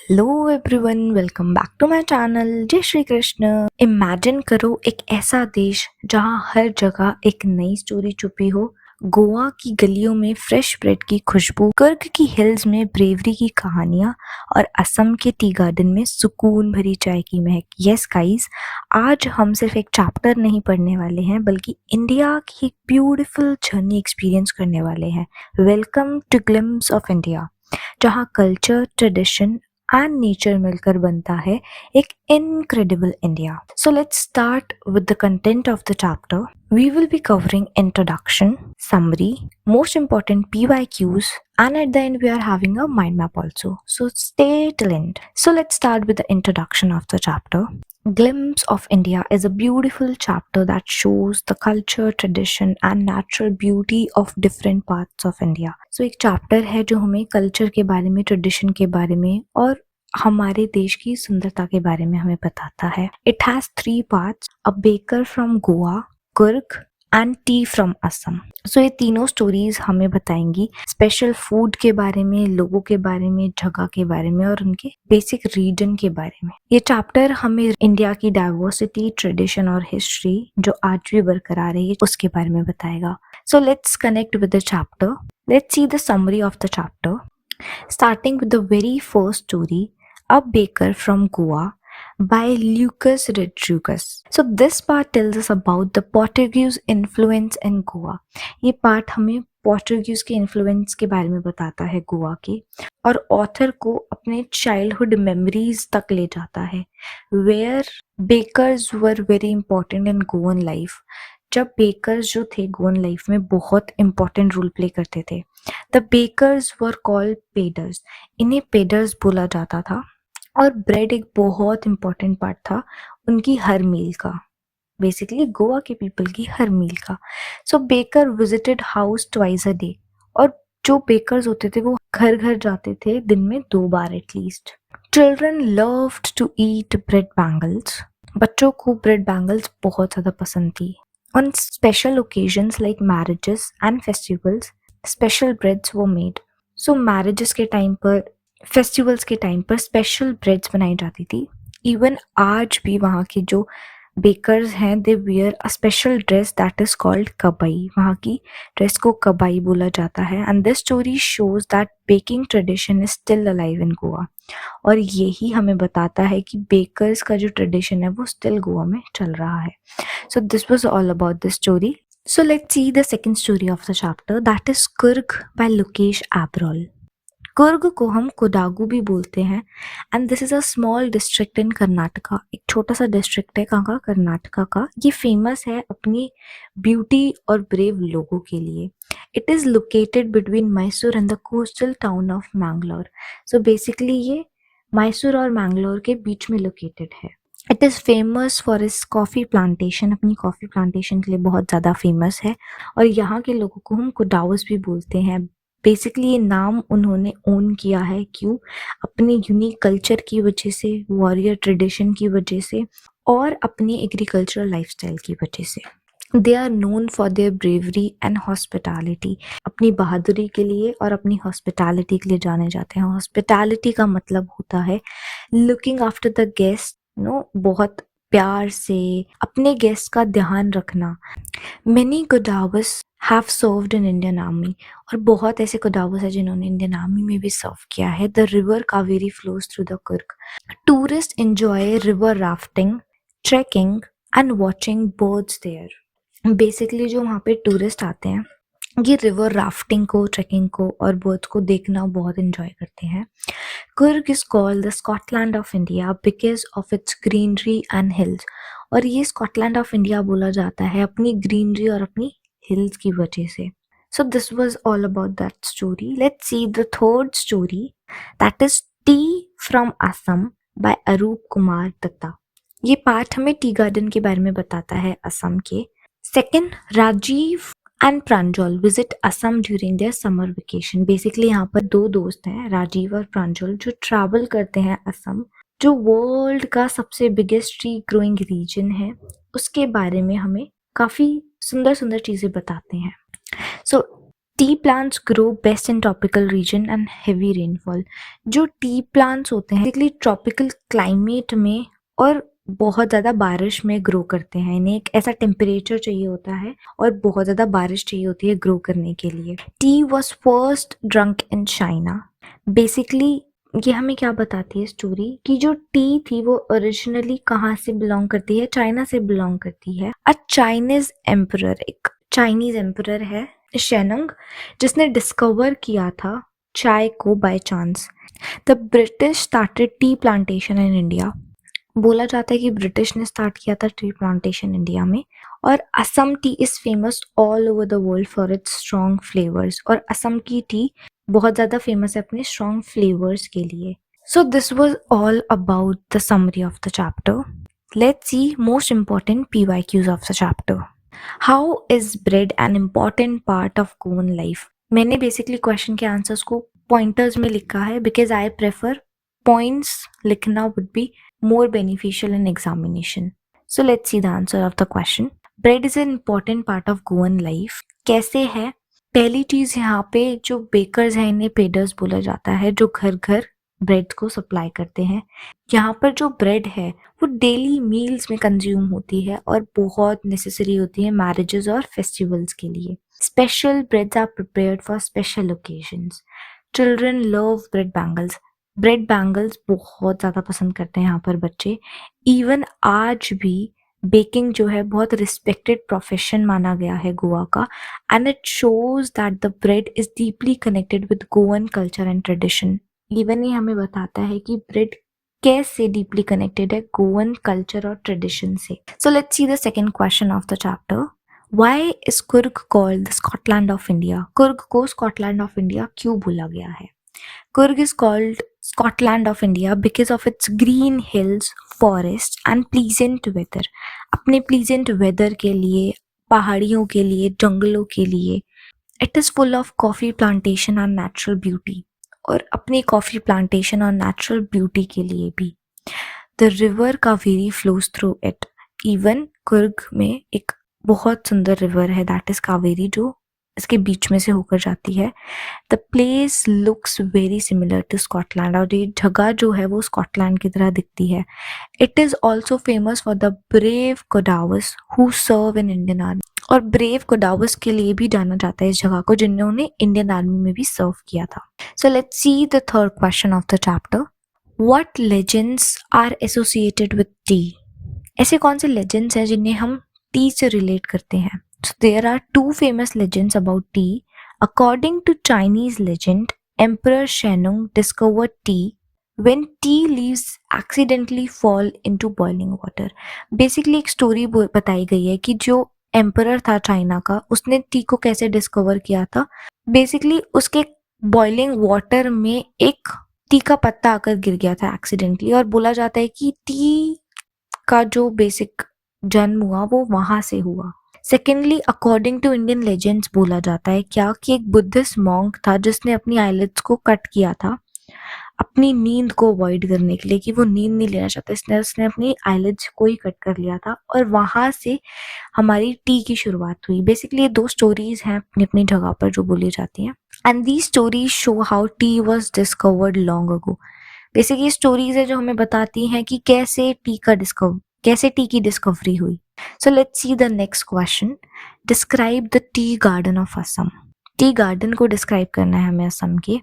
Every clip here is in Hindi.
Hello everyone, welcome back to my channel. जय श्री कृष्ण। इमेजिन करो एक ऐसा देश जहां हर जगह एक नई स्टोरी छुपी हो। गोवा की गलियों में फ्रेश ब्रेड की खुशबू, कर्ग की हिल्स में ब्रेवरी की कहानियां और असम के टी गार्डन में सुकून भरी चाय की महक। यस गाइस, आज हम सिर्फ एक चैप्टर नहीं पढ़ने वाले हैं बल्कि इंडिया की एक ब्यूटीफुल जर्नी एक्सपीरियंस करने वाले हैं। Welcome to glimpse of India, जहाँ कल्चर, ट्रेडिशन एंड नेचर मिलकर बनता है एक incredible India. So let's start with the content of the chapter. We will be covering introduction, summary, most important PYQs, and at the end we are having a mind map also. So stay till end. So let's start with the introduction of the chapter. Glimpse of India is a beautiful chapter that shows the culture, tradition and natural beauty of different parts of India. So एक chapter है जो हमें culture के बारे में, tradition के बारे में और हमारे देश की सुंदरता के बारे में हमें बताता है। It has 3 parts: a baker from Goa, Kurg and tea from Assam. So ये तीनों स्टोरीज हमें बताएंगी स्पेशल फूड के बारे में, लोगों के बारे में, जगह के बारे में और उनके बेसिक रीजन के बारे में। ये चैप्टर हमें इंडिया की डाइवर्सिटी, ट्रेडिशन और हिस्ट्री जो आज भी बरकरार है उसके बारे में बताएगा। So let's connect with the chapter. Let's see the summary of the chapter, starting with the very first story, A Baker from Goa by Lucas Rodriguez. So this part tells us about the Portuguese influence in Goa. ये पार्ट हमें पोर्टुगीज के इन्फ्लुएंस के बारे में बताता है गोवा के, और ऑथर को अपने चाइल्डहुड मेमोरीज तक ले जाता है, where bakers were very important in Goan life. जब बेकर्स जो थे गोवन लाइफ में बहुत इंपॉर्टेंट रोल प्ले करते थे। द बेकर्स वर कॉल्ड पेडर्स, इन्हें पेडर्स बोला जाता था, और ब्रेड एक बहुत इंपॉर्टेंट पार्ट था उनकी हर मील का, बेसिकली गोवा के पीपल की हर मील का। So baker visited house twice a day, और जो बेकर्स होते थे वो घर घर जाते थे दिन में 2 बार at least. Children loved to eat bread bangles, बच्चों को ब्रेड बैंगल्स बहुत ज़्यादा पसंद थी। On special occasions like marriages and festivals, special breads वो मेड। सो मैरिजेस के टाइम पर, फेस्टिवल्स के टाइम पर स्पेशल ब्रेड्स बनाई जाती थी। इवन आज भी वहाँ के जो बेकर्स हैं, they wear a special dress that is called kabai. वहाँ की ड्रेस को कबाई बोला जाता है। And this story shows that baking tradition is still alive in Goa, और यही हमें बताता है कि बेकर्स का जो ट्रेडिशन है वो स्टिल गोवा में चल रहा है। सो this was all about this story. So let's see the second story of the chapter, that is Kurg by Lokesh Abrol. Coorg को हम कोडागु भी बोलते हैं, and this is a small district in Karnataka. एक छोटा सा डिस्ट्रिक्ट है कहाँ का? कर्नाटका का। ये फेमस है अपनी ब्यूटी और ब्रेव लोगों के लिए। It is located between Mysore and the coastal town of Mangalore. So basically ये मैसूर और मैंगलोर के बीच में लोकेटेड है। इट इज़ फेमस फॉर इस कॉफ़ी प्लांटेशन, अपनी कॉफ़ी प्लांटेशन के लिए बहुत ज़्यादा फेमस है, और यहाँ के लोगों को हम कोडाउस भी बोलते हैं। बेसिकली ये नाम उन्होंने ओन किया है, क्यों? अपने यूनिक कल्चर की वजह से, वॉरियर ट्रेडिशन की वजह से, और अपनी एग्रीकल्चरल लाइफस्टाइल की वजह से। They are known for their bravery and hospitality, अपनी बहादुरी के लिए और अपनी हॉस्पिटैलिटी के लिए जाने जाते हैं। हॉस्पिटैलिटी का मतलब होता है लुकिंग आफ्टर द गेस्ट, बहुत प्यार से अपने गेस्ट का ध्यान रखना। Many Godawars have served in Indian Army, और बहुत ऐसे Godawars हैं जिन्होंने इंडियन आर्मी में भी सर्व किया है। The river Kaveri flows through the Kurg. Tourists enjoy river rafting, trekking and watching birds there. Basically जो वहाँ पे टूरिस्ट आते हैं ये रिवर राफ्टिंग को, ट्रैकिंग को और बर्ड्स को देखना बहुत एंजॉय करते हैं। Coorg is called the Scotland of India because of its greenery and hills, और ये स्कॉटलैंड ऑफ इंडिया बोला जाता है अपनी ग्रीनरी और अपनी हिल्स की वजह से। So this was all about that story. Let's see the third story, that is tea from Assam by Arup Kumar Dutta. ये पार्ट हमें टी गार्डन के बारे में बताता है असम के. Second, Rajiv and Pranjal visit Assam during their summer vacation. Basically यहाँ पर 2 दोस्त हैं, राजीव और प्रांजल, जो ट्रैवल करते हैं असम, जो वर्ल्ड का सबसे बिगेस्ट ट्री ग्रोइंग रीजन है, उसके बारे में हमें काफ़ी सुंदर सुंदर चीज़ें बताते हैं. So tea plants grow best in tropical region and heavy rainfall. जो टी प्लांट्स होते हैं बेसिकली ट्रॉपिकल क्लाइमेट में और बहुत ज़्यादा बारिश में ग्रो करते हैं। इन्हें एक ऐसा टेम्परेचर चाहिए होता है और बहुत ज़्यादा बारिश चाहिए होती है ग्रो करने के लिए। T was first drunk in China. Basically ये हमें क्या बताती है स्टोरी कि जो टी थी वो ओरिजिनली कहाँ से बिलोंग करती है, चाइना से बिलोंग करती है। अ चाइनीज एम्परर, एक चाइनीज एम्परर है शेनंग, जिसने डिस्कवर किया था चाय को by chance. The British started tea plantation in India. बोला जाता है कि ब्रिटिश ने स्टार्ट किया था टी प्लांटेशन इंडिया में। और Assam T is famous all over the world for its strong flavours. और असम की टी बहुत ज़्यादा फेमस है अपने स्ट्रॉन्ग फ्लेवर्स के लिए। So this was all about the summary of the chapter. Let's see most important PYQs of the chapter. How is bread an important part of Goan life? मैंने बेसिकली क्वेश्चन के आंसर्स को पॉइंटर्स में लिखा है बिकॉज आई प्रेफर पॉइंट्स लिखना would be more beneficial in examination. So let's see the answer of the question. Bread is an important part of Goan life. कैसे है? पहली चीज यहाँ पे जो बेकर्स हैं इन्हें पेडर्स बोला जाता है, जो घर घर ब्रेड को सप्लाई करते हैं। यहाँ पर जो ब्रेड है वो डेली मील्स में कंज्यूम होती है और बहुत नेसेसरी होती है मैरिजेस और फेस्टिवल्स के लिए। Special breads are prepared for special occasions. Children love bread bangles. Bread bangles बहुत ज़्यादा पसंद करते हैं यहाँ पर बच्चे। इवन आज भी बेकिंग जो है बहुत रिस्पेक्टेड प्रोफेशन माना गया है गोवा का। And it shows that the bread is deeply connected with Goan culture and tradition. Even ये हमें बताता है कि ब्रेड कैसे डीपली कनेक्टेड है गोवन कल्चर और ट्रेडिशन से। So let's see the second question of the chapter. Why is Coorg called the Scotland of India? Coorg को स्कॉटलैंड ऑफ इंडिया क्यों बोला गया है? Coorg is called Scotland of India because of its green hills, forests and pleasant weather. अपने pleasant weather के लिए, पहाड़ियों के लिए, जंगलों के लिए। It is full of coffee plantation and natural beauty. और अपनी coffee plantation और natural beauty के लिए भी। The river Kaveri flows through it. Even Coorg में एक बहुत सुंदर रिवर है दैट इज कावेरी, जो इसके बीच में से होकर जाती है। The place looks very similar to Scotland. और ये जगह जो है वो स्कॉटलैंड की तरह दिखती है। It is also famous for the brave Kodavas who serve in Indian army. और ब्रेव कोडावस के लिए भी जाना जाता है इस जगह को, जिन्होंने इंडियन आर्मी में भी सर्व किया था। So let's see the third question of the chapter. What legends are associated with tea? ऐसे कौन से लेजेंड्स हैं जिन्हें हम टी से रिलेट करते हैं? So there are two famous legends about tea. According to Chinese legend, Emperor Shennong discovered tea when tea leaves accidentally fall into boiling water. Basically एक स्टोरी बताई गई है कि जो एम्परर था चाइना का, उसने टी को कैसे डिस्कवर किया था। बेसिकली उसके बॉइलिंग वाटर में एक टी का पत्ता आकर गिर गया था एक्सीडेंटली। और बोला जाता है कि टी का जो बेसिक जन्म हुआ वो वहां से हुआ। Secondly, according to Indian legends बोला जाता है क्या कि एक बुद्धिस्ट मॉन्क था जिसने अपनी आईलिड्स को कट किया था अपनी नींद को अवॉइड करने के लिए, कि वो नींद नहीं लेना चाहता, इसने उसने अपनी आईलिड्स को ही कट कर लिया था। और वहां से हमारी टी की शुरुआत हुई। बेसिकली ये दो स्टोरीज हैं अपनी अपनी जगह पर जो बोली जाती हैं। And these stories show how T was discovered long ago. Basically stories है जो हमें बताती हैं कि कैसे टी की डिस्कवरी हुई। So let's see the next question. Describe the tea garden of Assam. Tea garden को डिस्क्राइब करना है हमें असम के।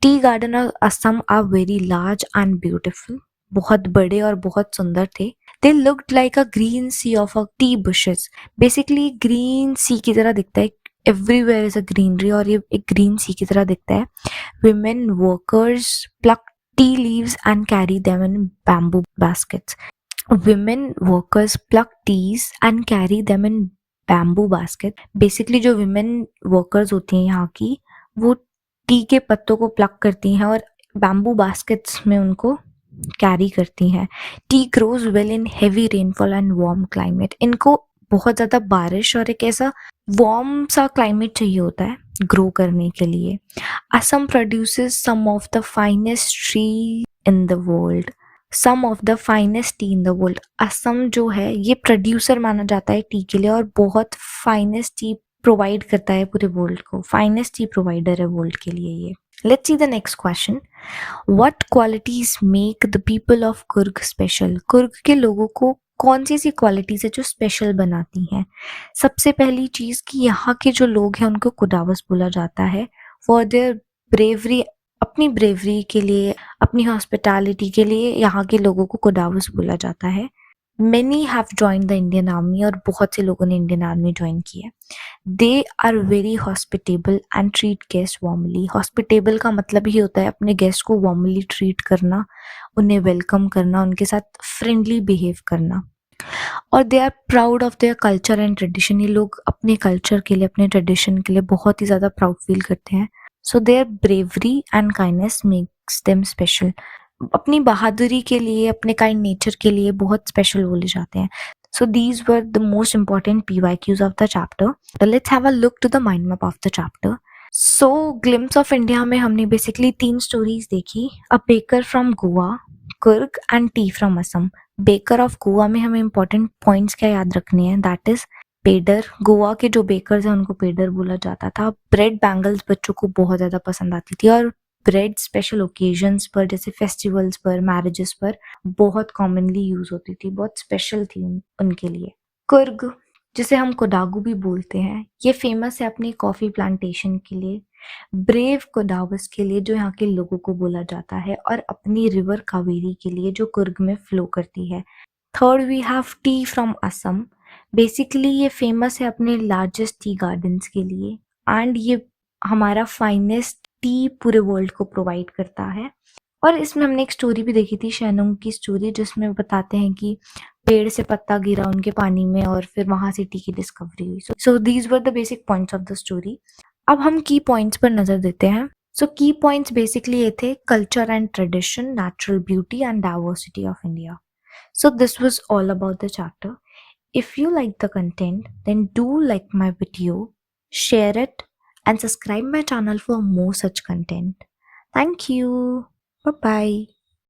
Tea garden of Assam are very large and beautiful. बहुत बड़े और बहुत सुंदर थे। They looked like a green sea of a tea bushes. Basically green sea की तरह दिखता है, एवरीवेयर इज अ ग्रीनरी, और ये एक ग्रीन सी की तरह दिखता है। Women workers pluck tea leaves and carry them in bamboo baskets. Women workers pluck teas and carry them in bamboo basket. Basically जो women workers होती हैं यहाँ की, वो टी के पत्तों को प्लक करती हैं और बैम्बू बास्केट्स में उनको कैरी करती हैं। T grows well in heavy rainfall and warm climate. इनको बहुत ज़्यादा बारिश और एक ऐसा वार्म सा क्लाइमेट चाहिए होता है ग्रो करने के लिए। Assam produces some of the finest tea in the world. Some of the finest tea in the world. Assam जो है ये प्रोड्यूसर माना जाता है टी के लिए और बहुत फाइनेस्ट टी प्रोवाइड करता है पूरे वर्ल्ड को, फाइनेस्ट टी प्रोवाइडर है वर्ल्ड के लिए ये। Let's see the next question, what qualities make the people of Coorg special? Coorg के लोगों को कौन सी ऐसी क्वालिटीज है जो स्पेशल बनाती हैं? सबसे पहली चीज कि यहाँ के जो लोग हैं उनको कुडावस बोला जाता है फॉर देयर ब्रेवरी, अपनी ब्रेवरी के लिए, अपनी हॉस्पिटैलिटी के लिए यहाँ के लोगों को कुडावस बोला जाता है। Many have joined the Indian Army और बहुत से लोगों ने इंडियन आर्मी ज्वाइन की है। They are very hospitable and treat guests warmly. Hospitable का मतलब ही होता है अपने गेस्ट को warmly ट्रीट करना, उन्हें वेलकम करना, उनके साथ फ्रेंडली बिहेव करना। और they are proud of their culture and tradition, ये लोग अपने कल्चर के लिए, अपने ट्रेडिशन के लिए बहुत ही ज़्यादा प्राउड फील करते हैं। So there bravery and kindness makes them special, अपनी बहादुरी के लिए, अपने काइंड नेचर के लिए बहुत स्पेशल बोले जाते हैं। So these were the most important PYQs of the chapter. So let's have a look to the mind map of the chapter. So glimpse of India में हमने basically 3 stories देखी, A Baker from Goa, Kurg and Tea from Assam. Baker of Goa में हमें important points क्या याद रखने हैं, that is पेडर, गोवा के जो बेकर्स हैं उनको पेडर बोला जाता था। ब्रेड बैंगल्स बच्चों को बहुत ज़्यादा पसंद आती थी और ब्रेड स्पेशल ओकेजन्स पर जैसे फेस्टिवल्स पर, मैरिजेस पर बहुत कॉमनली यूज होती थी, बहुत स्पेशल थी उनके लिए। कुर्ग जिसे हम कोडागू भी बोलते हैं, ये फेमस है अपनी कॉफी प्लांटेशन के लिए, ब्रेव कोडावस के लिए जो यहाँ के लोगों को बोला जाता है, और अपनी रिवर कावेरी के लिए जो कुर्ग में फ्लो करती है। Third we have tea from Assam, basically ये फेमस है अपने लार्जेस्ट टी गार्डन्स के लिए, एंड ये हमारा फाइनेस्ट टी पूरे वर्ल्ड को प्रोवाइड करता है। और इसमें हमने एक स्टोरी भी देखी थी, शैनुंग की स्टोरी, जिसमें बताते हैं कि पेड़ से पत्ता गिरा उनके पानी में और फिर वहां से टी की डिस्कवरी हुई। So these were the basic points of the story. अब हम की पॉइंट्स पर नजर देते हैं। सो की पॉइंट्स बेसिकली ये थे, culture and tradition, natural beauty and diversity of India. So this was all about the chapter. If you like the content, then do like my video, share it, and subscribe my channel for more such content. Thank you. Bye bye.